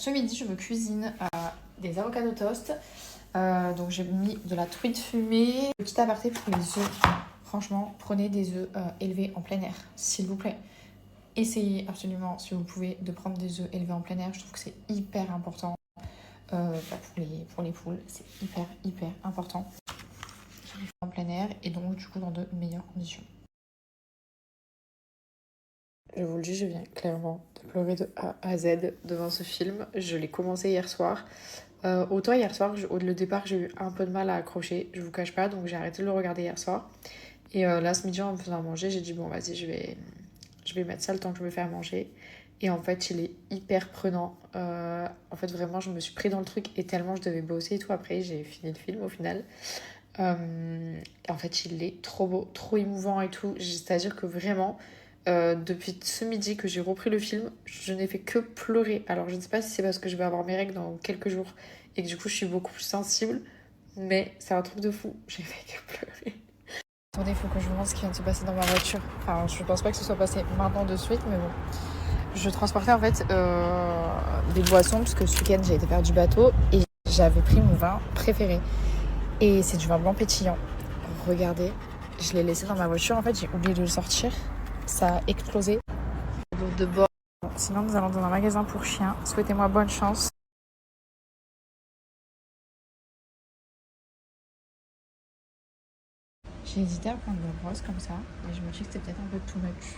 ce midi, je me cuisine des avocats au toast. Donc j'ai mis de la truite fumée. Petit aparté pour les œufs. Franchement, prenez des œufs élevés en plein air, s'il vous plaît. Essayez absolument, si vous pouvez, de prendre des œufs élevés en plein air. Je trouve que c'est hyper important pour les poules. C'est hyper important. En plein air et donc du coup dans de meilleures conditions. Je vous le dis, je viens clairement de pleurer de A à Z devant ce film. Je l'ai commencé hier soir. Autant hier soir, le départ, j'ai eu un peu de mal à accrocher, je vous cache pas, donc j'ai arrêté de le regarder hier soir. Et là, ce midi, en me faisant à manger, j'ai dit bon, vas-y, je vais mettre ça le temps que je me fais à manger. Et en fait, il est hyper prenant. En fait, vraiment, je me suis pris dans le truc et tellement je devais bosser et tout. Après, j'ai fini le film au final. En fait, il est trop beau, trop émouvant et tout. C'est-à-dire que vraiment, depuis ce midi que j'ai repris le film, je n'ai fait que pleurer. Alors, je ne sais pas si c'est parce que je vais avoir mes règles dans quelques jours et que du coup, je suis beaucoup plus sensible, mais c'est un truc de fou. J'ai fait que pleurer. Attendez, il faut que je vous montre ce qui vient de se passer dans ma voiture. Enfin, je pense pas que ce soit passé maintenant de suite, mais bon. Je transportais en fait des boissons parce que ce week-end, j'ai été faire du bateau et j'avais pris mon vin préféré. Et c'est du vin blanc pétillant. Regardez, je l'ai laissé dans ma voiture. En fait, j'ai oublié de le sortir. Ça a explosé. L'eau de bord. Sinon, nous allons dans un magasin pour chiens. Souhaitez-moi bonne chance. J'ai hésité à prendre le rose comme ça. Et je me dis que c'était peut-être un peu too much.